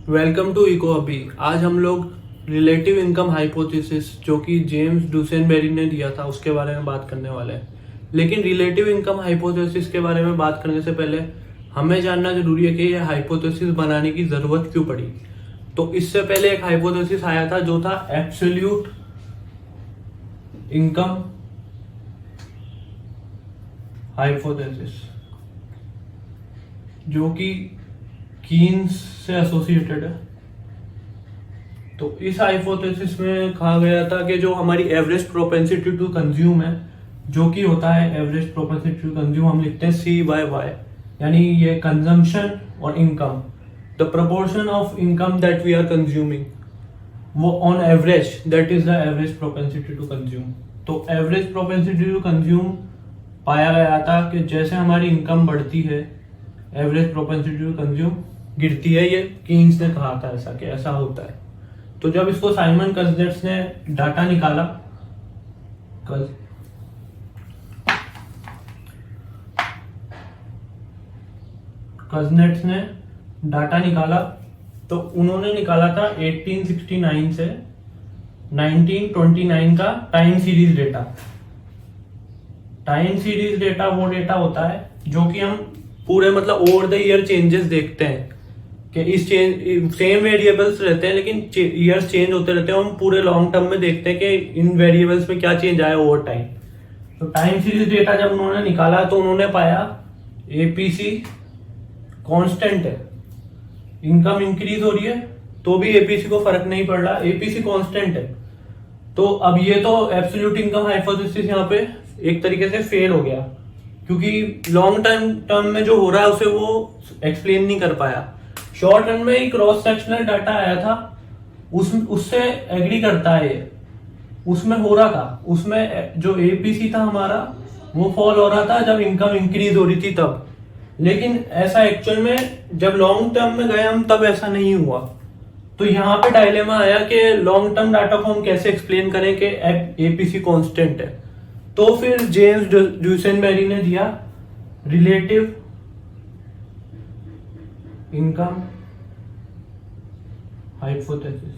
Welcome to eco अभी। आज हम लोग रिलेटिव इनकम हाइपोथेसिस जो कि जेम्स डूसेनबेरी ने दिया था उसके बारे में बात करने वाले हैं। लेकिन रिलेटिव इनकम हाइपोथेसिस के बारे में बात करने से पहले हमें जानना जरूरी है कि यह हाइपोथेसिस बनाने की जरूरत क्यों पड़ी। तो इससे पहले एक हाइपोथेसिस आया था जो था एब्सोल्यूट इनकम हाइपोथेसिस, जो कि कीन्स से एसोसिएटेड है। तो इस हाइपोथेसिस में कहा गया था कि जो हमारी एवरेज प्रोपेंसिटी टू कंज्यूम है, जो कि होता है एवरेज प्रोपेंसिटी टू कंज्यूम, हम लिखते हैं C/Y, यानी ये कंजम्पशन और income, the proportion of income that we are consuming, वो on average that is the average propensity to consume. तो एवरेज प्रोपेंसिटी टू कंज्यूम पाया गया था कि जैसे हमारी इनकम बढ़ती है एवरेज प्रोपेंसिटी टू कंज्यूम गिरती है। ये कीन्स ने कहा था ऐसा कि ऐसा होता है। तो जब इसको साइमन कज़नेट्स ने डाटा निकाला, कज़नेट्स ने डाटा निकाला, तो उन्होंने निकाला था 1869 से 1929 का time series data. Time series data वो डेटा होता है जो कि हम पूरे मतलब ओवर द ईयर चेंजेस देखते हैं कि इस चेंज सेम वेरिएबल्स रहते हैं लेकिन ईयर्स चेंज होते रहते हैं। हम पूरे लॉन्ग टर्म में देखते हैं कि इन वेरिएबल्स में क्या चेंज आया ओवर टाइम। तो टाइम सीरीज डेटा जब उन्होंने निकाला तो उन्होंने पाया एपीसी कांस्टेंट है, इनकम इंक्रीज हो रही है तो भी एपीसी को फर्क नहीं पड़ रहा, एपीसी कांस्टेंट है। तो अब ये तो एब्सोल्यूट इनकम हाइपोथेसिस यहाँ पे एक तरीके से फेल हो गया, क्योंकि लॉन्ग टर्म में जो हो रहा है उसे वो एक्सप्लेन नहीं कर पाया। शॉर्ट रन में एक क्रॉस सेक्शनल डाटा आया था, उससे एग्री करता है ये। उसमें हो रहा था, उसमें जो एपीसी था हमारा वो फॉल हो रहा था जब इनकम इंक्रीज हो रही थी तब। लेकिन ऐसा एक्चुअल में जब लॉन्ग टर्म में गए हम तब ऐसा नहीं हुआ। तो यहाँ पे डायलेमा आया कि लॉन्ग टर्म डाटा को हम कैसे एक्सप्लेन करें कि एपीसी कांस्टेंट है। तो फिर जेम्स ड्यूसेनबेरी ने दिया रिलेटिव इनकम हाइपोथेसिस।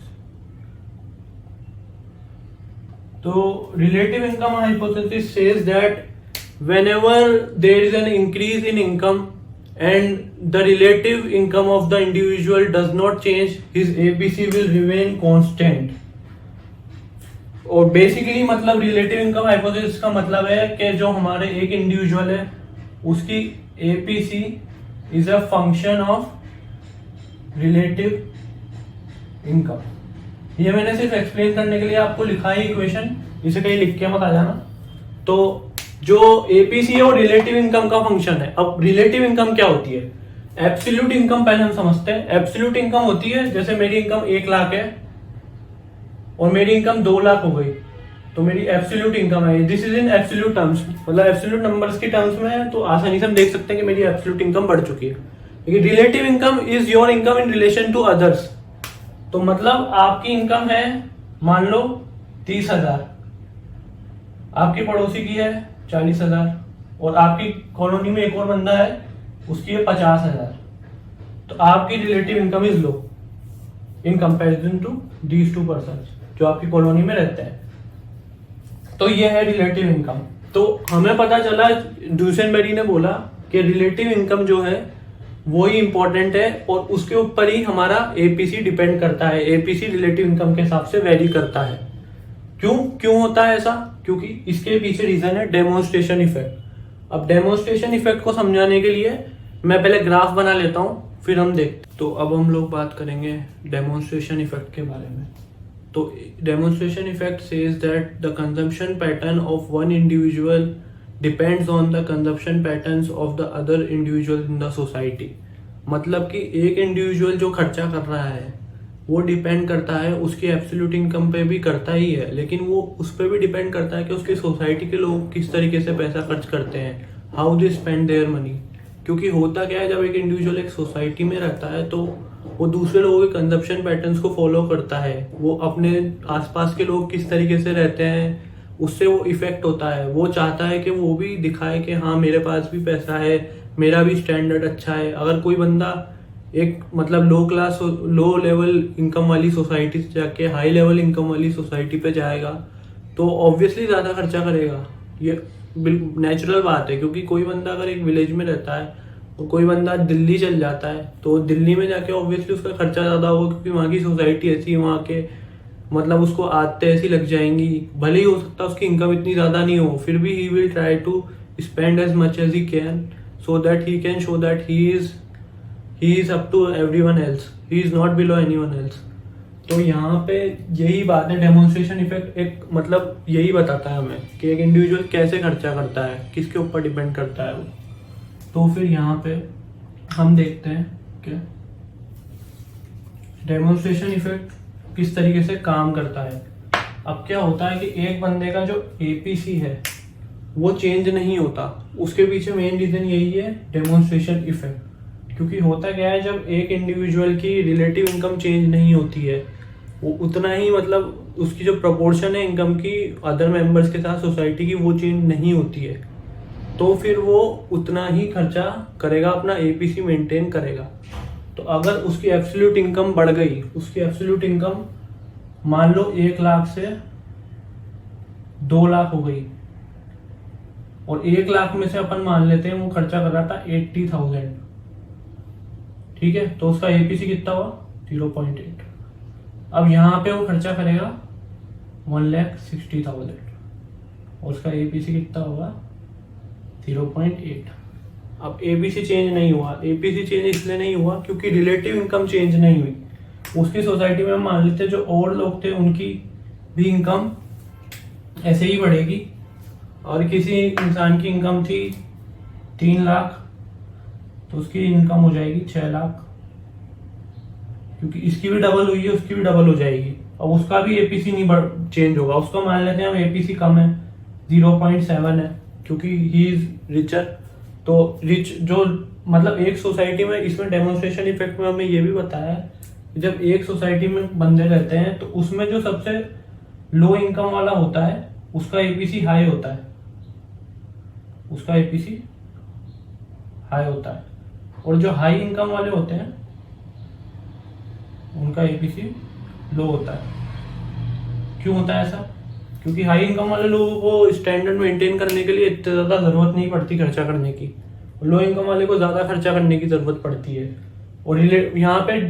तो relative income hypothesis says that whenever there is an increase in income and the relative income of the individual does not change, his APC will remain constant। और basically मतलब relative income hypothesis का मतलब है कि जो हमारे एक individual है उसकी APC is a function of relative income. ये मैंने सिर्फ एक्सप्लेन करने के लिए आपको लिखा है इक्वेशन, इसे कहीं लिख के मत आ जाना। तो जो एपीसी और रिलेटिव इनकम का फंक्शन है। अब रिलेटिव इनकम क्या होती है? एब्सोल्यूट इनकम पहले हम समझते हैं। एब्सोल्यूट इनकम होती है जैसे मेरी इनकम 1 लाख है और मेरी इनकम 2 लाख हो गई तो मेरी एब्सोल्यूट इनकम है। This is in absolute terms, मतलब एब्सोल्यूट नंबर्स के टर्म्स में है तो आसानी से हम देख सकते हैं कि मेरी एब्सोल्यूट इनकम बढ़ चुकी है। लेकिन relative income is your income in relation to others. तो मतलब आपकी इनकम है मान लो 30,000, आपके पड़ोसी की है 40,000 और आपकी कॉलोनी में एक और बंदा है उसकी है 50,000। तो आपकी relative income is low in comparison to these 2 person जो आपकी कॉलोनी में रहते हैं। तो ये है रिलेटिव इनकम। तो हमें पता चला, ड्यूसेनबेरी ने बोला कि रिलेटिव इनकम जो है वो ही इंपॉर्टेंट है और उसके ऊपर ही हमारा एपीसी डिपेंड करता है। एपीसी रिलेटिव इनकम के हिसाब से वेरी करता है। क्यों होता है ऐसा? क्योंकि इसके पीछे रीजन है डेमोन्स्ट्रेशन इफेक्ट। अब डेमोन्स्ट्रेशन इफेक्ट को समझाने के लिए मैं पहले ग्राफ बना लेता हूं, फिर हम देखते। तो अब हम लोग बात करेंगे डेमोन्स्ट्रेशन इफेक्ट के बारे में। तो demonstration effect says that the consumption pattern of one individual depends on the consumption patterns of the other individual in the society. मतलब कि एक इंडिविजुअल जो खर्चा कर रहा है वो डिपेंड करता है उसकी एब्सोल्यूट इनकम पे भी करता ही है, लेकिन वो उस पर भी डिपेंड करता है कि उसकी सोसाइटी के लोग किस तरीके से पैसा खर्च करते हैं, how they spend their money. क्योंकि होता क्या है, जब एक इंडिविजुअल एक सोसाइटी में रहता है तो वो दूसरे लोगों के कंजप्शन पैटर्न्स को फॉलो करता है। वो अपने आसपास के लोग किस तरीके से रहते हैं उससे वो इफेक्ट होता है। वो चाहता है कि वो भी दिखाए कि हाँ मेरे पास भी पैसा है, मेरा भी स्टैंडर्ड अच्छा है। अगर कोई बंदा एक मतलब लो लेवल इनकम वाली सोसाइटी से जाके हाई लेवल इनकम वाली सोसाइटी पे जाएगा तो ऑब्वियसली ज़्यादा खर्चा करेगा। ये नेचुरल बात है, क्योंकि कोई बंदा अगर एक विलेज में रहता है और कोई बंदा दिल्ली चल जाता है तो दिल्ली में जाके ऑब्वियसली उसका खर्चा ज़्यादा होगा, क्योंकि वहाँ की सोसाइटी ऐसी है, वहाँ के मतलब उसको आदतें ऐसी लग जाएंगी। भले ही हो सकता है उसकी इनकम इतनी ज़्यादा नहीं हो, फिर भी he will try to spend as much as he can so that he can show that he is up to everyone else, he is not below anyone else. तो यहाँ पे यही बात है, डेमोन्स्ट्रेशन इफेक्ट एक मतलब यही बताता है हमें कि एक इंडिविजुअल कैसे खर्चा करता है, किसके ऊपर डिपेंड करता है वो। तो फिर यहाँ पे हम देखते हैं कि डेमोन्स्ट्रेशन इफेक्ट किस तरीके से काम करता है। अब क्या होता है कि एक बंदे का जो एपीसी है वो चेंज नहीं होता, उसके पीछे मेन रीजन यही है, डेमोन्स्ट्रेशन इफेक्ट। क्योंकि होता क्या है, जब एक इंडिविजुअल की रिलेटिव इनकम चेंज नहीं होती है, वो उतना ही मतलब उसकी जो प्रोपोर्शन है इनकम की अदर मेंबर्स के साथ सोसाइटी की वो चेंज नहीं होती है, तो फिर वो उतना ही खर्चा करेगा, अपना एपीसी मेंटेन करेगा। तो अगर उसकी एब्सोल्यूट इनकम बढ़ गई, उसकी एब्सोल्यूट इनकम मान लो 1 लाख से 2 लाख हो गई, और 1 लाख में से अपन मान लेते हैं वो खर्चा कर रहा था 80,000, ठीक है, तो उसका एपीसी कितना हुआ 0.8। अब यहाँ पे वो खर्चा करेगा 1,60,000 और उसका एपीसी कितना होगा 0.8। अब एपीसी चेंज नहीं हुआ, एपीसी चेंज इसलिए नहीं हुआ क्योंकि रिलेटिव इनकम चेंज नहीं हुई। उसकी सोसाइटी में मान लेते जो और लोग थे उनकी भी इनकम ऐसे ही बढ़ेगी, और किसी इंसान की इनकम थी 3 लाख तो उसकी इनकम हो जाएगी 6 लाख, क्योंकि इसकी भी डबल हुई है, उसकी भी डबल हो जाएगी। अब उसका भी एपीसी नहीं चेंज होगा, उसका मान लेते हैं हम एपीसी कम है 0.7 है, क्योंकि ही इज रिचर। तो रिच जो मतलब एक सोसाइटी में, इसमें डेमोन्स्ट्रेशन इफेक्ट में हमें ये भी बताया है कि जब एक सोसाइटी में बंदे रहते हैं तो उसमें जो सबसे लो इनकम वाला होता है उसका एपीसी हाई होता है, उसका एपीसी हाई होता है, और जो हाई इनकम वाले होते हैं उनका एपीसी लो होता है। क्यों होता है ऐसा? क्योंकि हाई इनकम वाले लोगों को स्टैंडर्ड मेंटेन करने के लिए इतनी ज़्यादा ज़रूरत नहीं पड़ती खर्चा करने की, लो इनकम वाले को ज़्यादा खर्चा करने की ज़रूरत पड़ती है। और यहाँ पे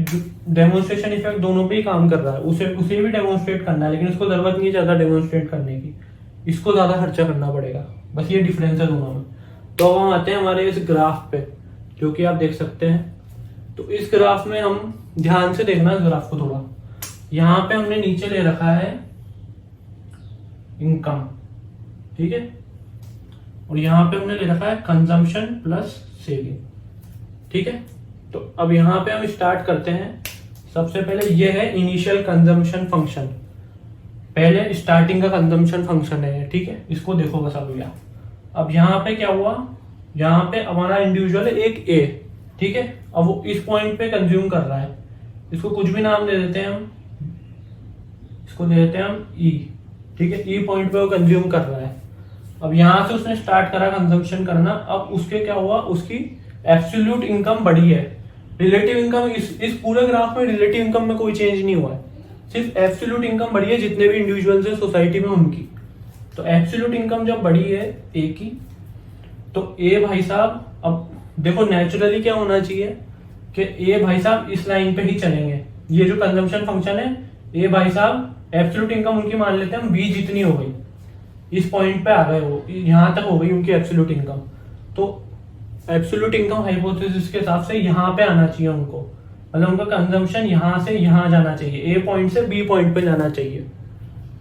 डेमोन्स्ट्रेशन इफेक्ट दोनों पे ही काम कर रहा है, उसे भी डेमोन्स्ट्रेट करना है, लेकिन उसको ज़रूरत नहीं है ज़्यादा डेमोन्स्ट्रेट करने की, इसको ज़्यादा खर्चा करना पड़ेगा, बस ये डिफरेंस है दोनों में। तो अब हम आते हैं हमारे इस ग्राफ पे, जो कि आप देख सकते हैं। तो इस ग्राफ में हम ध्यान से देखना इस ग्राफ को थोड़ा। यहाँ पे हमने नीचे ले रखा है इनकम, ठीक है, और यहाँ पे हमने ले रखा है कंजम्पशन प्लस सेविंग, ठीक है। तो अब यहाँ पे हम स्टार्ट करते हैं। सबसे पहले ये है इनिशियल कंजम्पशन फंक्शन, पहले स्टार्टिंग का कंजम्पशन फंक्शन है, ठीक है, इसको देखो बस अभी आप। अब यहाँ पे क्या हुआ, यहाँ पे हमारा इंडिविजुअल है एक ए, ठीक है, अब वो इस पॉइंट पे कंज्यूम कर रहा है, इसको कुछ भी नाम दे देते हैं हम, इसको दे देते हैं हम ई, ठीक है, ई पॉइंट पे वो कंज्यूम कर रहा है। अब यहाँ से उसने स्टार्ट करा कंजम्पशन करना, अब उसके क्या हुआ, उसकी एब्सोल्यूट इनकम बढ़ी है। रिलेटिव इनकम इस पूरे ग्राफ में रिलेटिव इनकम में कोई चेंज नहीं हुआ है, सिर्फ एब्सोल्यूट इनकम बढ़ी है जितने भी इंडिविजुअल्स है सोसाइटी में उनकी। तो एब्सोल्यूट इनकम जब बढ़ी है ए की, तो ए भाई साहब, अब देखो नेचुरली क्या होना चाहिए कि ए भाई साहब इस लाइन पे ही चलेंगे, ये जो कंजम्पशन फंक्शन है, ए भाई साहब एब्सोल्यूट इनकम उनकी मान लेते हैं हम बी जितनी हो गई, इस पॉइंट पे आ गए, वो यहाँ तक हो गई उनकी एब्सोल्यूट इनकम। तो एब्सोल्यूट इनकम हाइपोथेसिस के हिसाब से यहाँ पे आना चाहिए उनको, मतलब उनका कंजम्पशन यहाँ से यहाँ जाना चाहिए, ए पॉइंट से बी पॉइंट पे जाना चाहिए।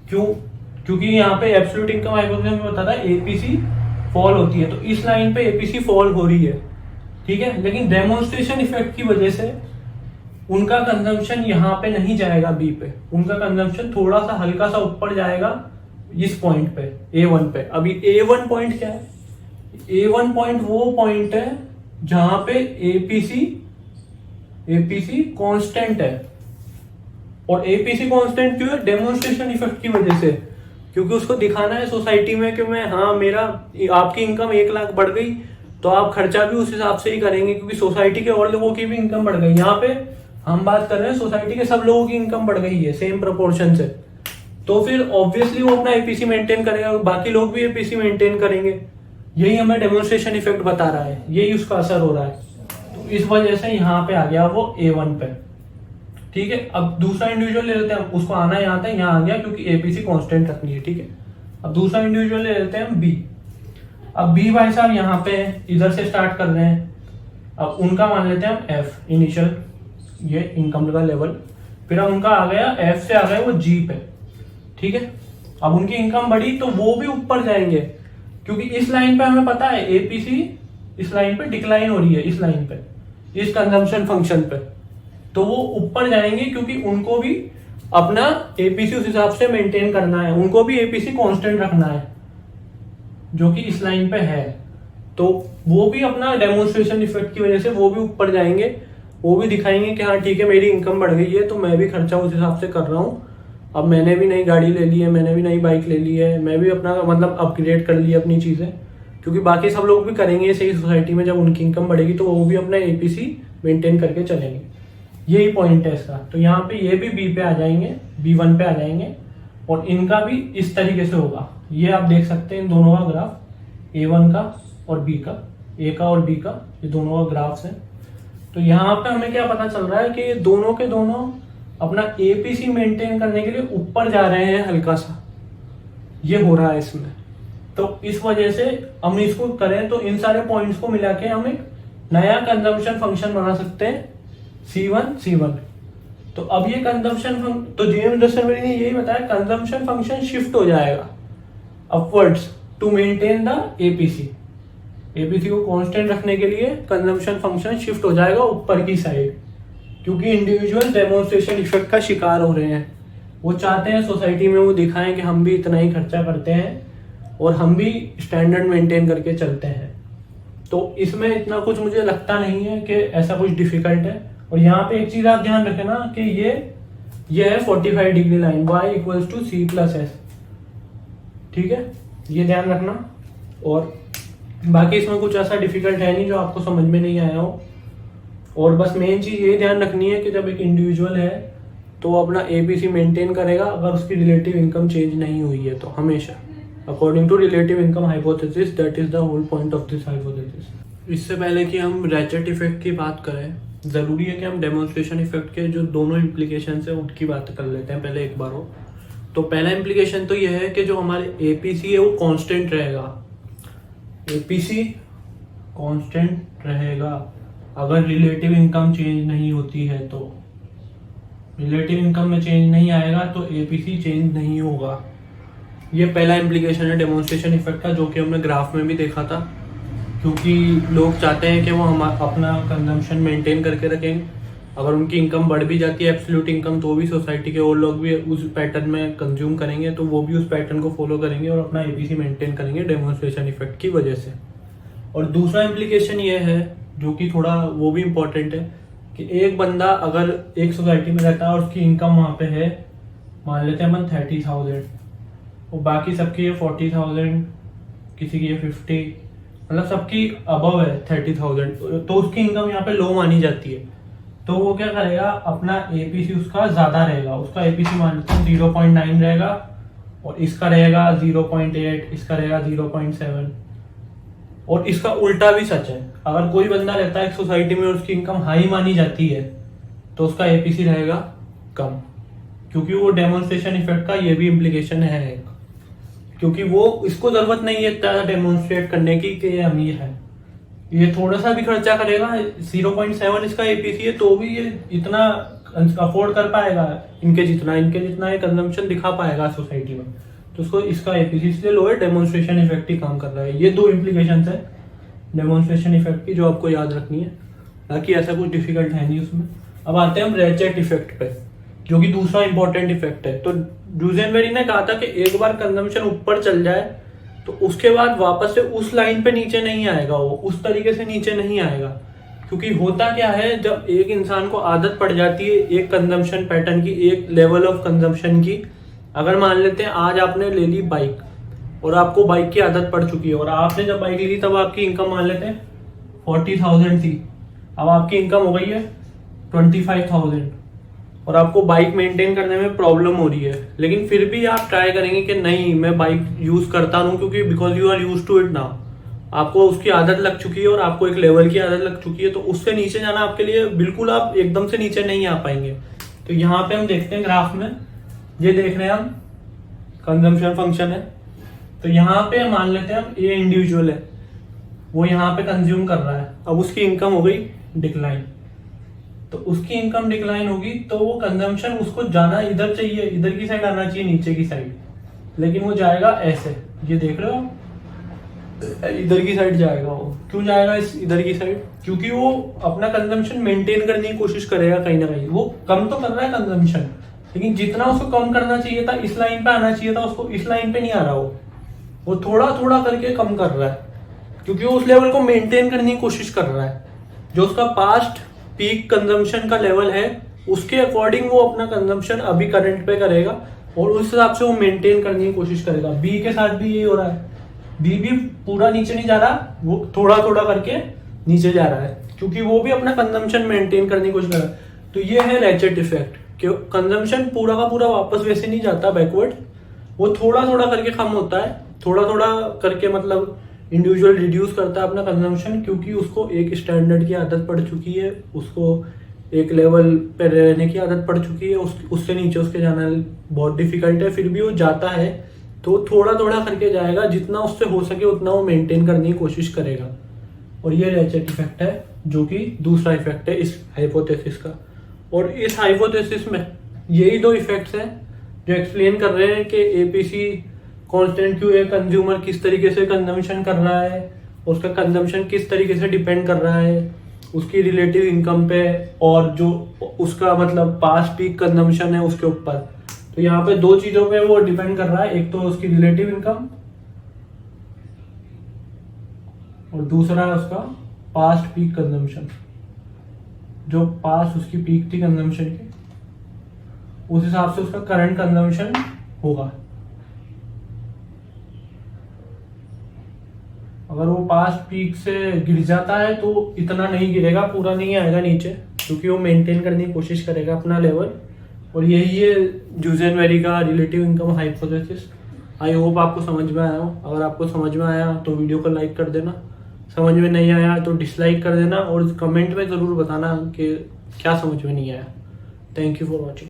क्यों? क्योंकि यहाँ पे एब्सोल्यूट इनकम हाइपोथेसिस में बताता है एपीसी फॉल होती है, तो इस लाइन पे एपीसी फॉल हो रही है, ठीक है, लेकिन डेमोन्स्ट्रेशन इफेक्ट की वजह से उनका कंजम्पशन यहाँ पे नहीं जाएगा बी पे, उनका कंजम्पशन थोड़ा सा हल्का सा ऊपर जाएगा इस पॉइंट पे A1 पे। अभी A1 पॉइंट क्या है? A1 पॉइंट वो पॉइंट है जहां पे एपीसी कांस्टेंट है, और एपीसी कांस्टेंट क्यों है? डेमोन्स्ट्रेशन इफेक्ट की वजह से, क्योंकि उसको दिखाना है सोसाइटी में कि मैं, हाँ मेरा आपकी इनकम 1 लाख बढ़ गई, तो आप खर्चा भी उस हिसाब से ही करेंगे, क्योंकि सोसाइटी के और लोगों की भी इनकम बढ़ गई। यहाँ पे हम बात कर रहे हैं सोसाइटी के सब लोगों की इनकम बढ़ गई है सेम प्रोपोर्शन से, तो फिर ऑब्वियसली वो अपना एपीसी मेंटेन करेगा, बाकी लोग भी एपीसी मेंटेन करेंगे। यही हमें डेमोन्स्ट्रेशन इफेक्ट बता रहा है, यही उसका असर हो रहा है। तो इस वजह से यहाँ पे आ गया वो A1 पे। ठीक है, अब दूसरा इंडिविजुअल ले लेते हैं, उसको आना यहाँ था, यहाँ आ गया क्योंकि एपीसी कांस्टेंट रखनी है। ठीक है, अब दूसरा इंडिविजुअल ले लेते हैं बी। अब बी भाई साहब यहाँ पे इधर से स्टार्ट कर रहे हैं, अब उनका मान लेते हैं हम एफ इनिशियल, ये इनकम का लेवल, फिर अब उनका आ गया एफ से आ गया वो जी पे। ठीक है, अब उनकी इनकम बढ़ी तो वो भी ऊपर जाएंगे, क्योंकि इस लाइन पे हमें पता है एपीसी इस लाइन पे डिक्लाइन हो रही है, इस लाइन पे, इस कंजम्पशन फंक्शन पे, तो वो ऊपर जाएंगे क्योंकि उनको भी अपना एपीसी उस हिसाब से मेंटेन करना है, उनको भी एपीसी कांस्टेंट रखना है जो कि इस लाइन पे है। तो वो भी अपना डेमोन्स्ट्रेशन इफेक्ट की वजह से वो भी ऊपर जाएंगे, वो भी दिखाएंगे कि हाँ ठीक है मेरी इनकम बढ़ गई है तो मैं भी खर्चा उस हिसाब से कर रहा हूँ, अब मैंने भी नई गाड़ी ले ली है, मैंने भी नई बाइक ले ली है, मैं भी अपना मतलब अपग्रेड कर ली है अपनी चीज़ें, क्योंकि बाकी सब लोग भी करेंगे सही सोसाइटी में। जब उनकी इनकम बढ़ेगी तो वो भी अपना एपीसी मेंटेन करके चलेंगे, यही पॉइंट है इसका। तो यहाँ पे ये भी बी पे आ जाएंगे, B1 पे आ जाएंगे, और इनका भी इस तरीके से होगा। ये आप देख सकते हैं इन दोनों का ग्राफ, A1 का और B का, A का और B का, ये दोनों का ग्राफ्स है। तो यहाँ पे हमें क्या पता चल रहा है कि दोनों के दोनों अपना एपीसी मेंटेन करने के लिए ऊपर जा रहे हैं हल्का सा, ये हो रहा है इसमें। तो इस वजह से हम इसको करें तो इन सारे पॉइंट्स को मिला के हम एक नया कंजम्पशन फंक्शन बना सकते हैं C1 तो अब ये कंजम्पशन तो जेम्स डस्टनबरी ने यही बताया, कंजम्पशन फंक्शन शिफ्ट हो जाएगा upwards to maintain the APC को कांस्टेंट रखने के लिए कंजम्पशन फंक्शन शिफ्ट हो जाएगा ऊपर की साइड, क्योंकि इंडिविजुअल डेमोन्स्ट्रेशन इफेक्ट का शिकार हो रहे हैं। वो चाहते हैं सोसाइटी में वो दिखाएं कि हम भी इतना ही खर्चा करते हैं और हम भी स्टैंडर्ड मेंटेन करके चलते हैं। तो इसमें इतना कुछ मुझे लगता नहीं है कि ऐसा कुछ डिफिकल्ट है। और यहाँ पे एक चीज आप ध्यान रखें ना कि ये है 45 degree line, y equals to C+S। ठीक है, ये ध्यान रखना। और बाकी इसमें कुछ ऐसा डिफिकल्ट है नहीं जो आपको समझ में नहीं आया हो। और बस मेन चीज ये ध्यान रखनी है कि जब एक इंडिविजुअल है तो वो अपना एपीसी मेंटेन करेगा अगर उसकी रिलेटिव इनकम चेंज नहीं हुई है तो, हमेशा according to relative income hypothesis, that is the whole point of this hypothesis. इससे पहले कि हम रैचेट इफेक्ट की बात करें, जरूरी है कि हम डेमोन्स्ट्रेशन इफेक्ट के जो दोनों इम्प्लीकेशन है उनकी बात कर लेते हैं पहले एक बार हो। तो पहला इम्प्लीकेशन तो यह है कि जो हमारे एपीसी है वो कांस्टेंट रहेगा, एपीसी कांस्टेंट रहेगा अगर रिलेटिव इनकम चेंज नहीं होती है। तो रिलेटिव इनकम में चेंज नहीं आएगा तो एपीसी चेंज नहीं होगा। ये पहला इम्प्लीकेशन है डेमोन्स्ट्रेशन इफेक्ट का, जो कि हमने ग्राफ में भी देखा था, क्योंकि लोग चाहते हैं कि वो हम अपना कंजम्पशन मेंटेन करके रखें। अगर उनकी इनकम बढ़ भी जाती है एब्सोल्यूट इनकम, तो भी सोसाइटी के और लोग भी उस पैटर्न में कंज्यूम करेंगे, तो वो भी उस पैटर्न को फॉलो करेंगे और अपना एपीसी मेंटेन करेंगे डेमोन्स्ट्रेशन इफेक्ट की वजह से। और दूसरा इम्प्लीकेशन ये है जो कि थोड़ा वो भी इम्पोर्टेंट है कि एक बंदा अगर एक सोसाइटी में रहता है और उसकी इनकम वहाँ पे है, मान लेते हैं अपन 30,000 और बाकी सबकी ये 40,000, किसी की ये 50, मतलब सबकी अबव है 30,000, तो उसकी इनकम यहाँ पे लो मानी जाती है। तो वो क्या करेगा, अपना एपीसी उसका ज्यादा रहेगा, उसका एपीसी मान लेते हैं 0.9 रहेगा और इसका रहेगा 0.8, इसका रहेगा 0.7। और इसका उल्टा भी सच है, अगर कोई बंदा रहता है एक सोसाइटी में और उसकी इनकम हाई मानी जाती है तो उसका एपीसी रहेगा कम, क्योंकि वो डेमोन्स्ट्रेशन इफेक्ट का ये भी इम्प्लीकेशन है एक, क्योंकि वो इसको जरूरत नहीं है इतना डेमोन्स्ट्रेट करने की कि ये अमीर है। ये थोड़ा सा भी खर्चा करेगा, 0.7 इसका एपीसी है, तो भी ये इतना अफोर्ड कर पाएगा, इनके जितना ये कंजम्पशन दिखा पाएगा सोसाइटी में, तो उसको इसका एपीसी इसलिए लो है, डेमोन्स्ट्रेशन इफेक्ट ही काम कर रहा है। ये दो इम्प्लीकेशन है डेमोन्स्ट्रेशन इफेक्ट की जो आपको याद रखनी है, बाकी ऐसा कुछ डिफिकल्ट है नहीं उसमें। अब आते हैं हम रैचेट इफेक्ट पे, जो कि दूसरा इंपॉर्टेंट इफेक्ट है। तो ड्यूसेनबेरी ने कहा था कि एक बार कंजम्पशन ऊपर चल जाए तो उसके बाद वापस से उस लाइन पे नीचे नहीं आएगा, वो उस तरीके से नीचे नहीं आएगा। क्योंकि होता क्या है, जब एक इंसान को आदत पड़ जाती है एक कंजम्पशन पैटर्न की, एक लेवल ऑफ कंजम्पशन की, अगर मान लेते हैं आज आपने ले ली बाइक, और आपको बाइक की आदत पड़ चुकी है, और आपने जब बाइक ली थी तब आपकी इनकम मान लेते हैं 40,000 थी, अब आपकी इनकम हो गई है 25,000, और आपको बाइक मेंटेन करने में प्रॉब्लम हो रही है, लेकिन फिर भी आप ट्राई करेंगे कि नहीं मैं बाइक यूज करता हूँ, क्योंकि because you are used to it now, आपको उसकी आदत लग चुकी है और आपको एक लेवल की आदत लग चुकी है, तो उससे नीचे जाना आपके लिए बिल्कुल, आप एकदम से नीचे नहीं आ पाएंगे। तो यहाँ पे हम देखते हैं ग्राफ में, ये देख रहे हैं हम कंजम्पशन फंक्शन है, तो यहाँ पे मान लेते हैं हम ये इंडिविजुअल है, वो यहाँ पे कंज्यूम कर रहा है, अब उसकी इनकम हो गई डिक्लाइन, तो उसकी इनकम डिक्लाइन होगी तो वो कंजम्पशन उसको जाना इधर चाहिए, इधर की साइड आना चाहिए, नीचे की साइड, लेकिन वो जाएगा ऐसे, ये देख रहे हो इधर की साइड जाएगा। वो क्यों जाएगा इधर की साइड? क्योंकि वो अपना कंजम्पशन मेंटेन करने की कोशिश करेगा कहीं ना कहीं, वो कम तो कर रहा है कंजम्पशन, लेकिन जितना उसको कम करना चाहिए था, इस लाइन पे आना चाहिए था, उसको इस लाइन पे नहीं आ रहा, वो थोड़ा थोड़ा करके कम कर रहा है, क्योंकि वो उस लेवल को मेंटेन करने की कोशिश कर रहा है, जो उसका पास्ट पीक कंजम्पशन का लेवल है उसके अकॉर्डिंग वो अपना कंजम्पशन अभी करंट पे करेगा, और उस हिसाब से वो मेंटेन करने की कोशिश करेगा। बी के साथ भी यही हो रहा है, बी भी पूरा नीचे नहीं जा रहा, वो थोड़ा थोड़ा करके नीचे जा रहा है, क्योंकि वो भी अपना कंजम्पशन मेंटेन करने की कोशिश कर रहा है। तो ये है रैचेट इफेक्ट, कि कंजम्पशन पूरा का पूरा वापस वैसे नहीं जाता बैकवर्ड, वो थोड़ा थोड़ा करके कम होता है, थोड़ा थोड़ा करके मतलब इंडिविजुअल रिड्यूस करता है अपना कंजम्पशन, क्योंकि उसको एक स्टैंडर्ड की आदत पड़ चुकी है, उसको एक लेवल पे रहने की आदत पड़ चुकी है, उससे नीचे उसके जाना बहुत डिफिकल्ट है, फिर भी वो जाता है तो थोड़ा थोड़ा करके जाएगा, जितना उससे हो सके उतना वो मेंटेन करने की कोशिश करेगा। और ये रैचेट इफेक्ट है, जो कि दूसरा इफेक्ट है इस हाइपोथेसिस का। और इस हाइपोथेसिस में यही दो इफेक्ट्स हैं जो एक्सप्लेन कर रहे हैं कि एपीसी कांस्टेंट क्यों है, कंज्यूमर किस तरीके से कंजम्पशन कर रहा है, उसका कंजम्पशन किस तरीके से डिपेंड कर रहा है उसकी रिलेटिव इनकम पे, और जो उसका मतलब पास्ट पीक कंजम्पशन है उसके ऊपर। तो यहाँ पे दो चीजों पे वो डिपेंड कर रहा है, एक तो उसकी रिलेटिव इनकम और दूसरा है उसका पास्ट पीक कंजम्पशन, जो पास्ट उसकी पीक थी कंजम्पशन की, उस हिसाब से उसका करंट कंजम्पशन होगा। अगर वो पास्ट पीक से गिर जाता है तो इतना नहीं गिरेगा, पूरा नहीं आएगा नीचे, क्योंकि वो मेंटेन करने की कोशिश करेगा अपना लेवल। और यही है ड्यूजेनबेरी का relative income hypothesis. I hope आपको समझ में आया हो। अगर आपको समझ में आया तो वीडियो को लाइक कर देना, समझ में नहीं आया तो डिसलाइक कर देना, और कमेंट में ज़रूर बताना कि क्या समझ में नहीं आया। Thank you for watching.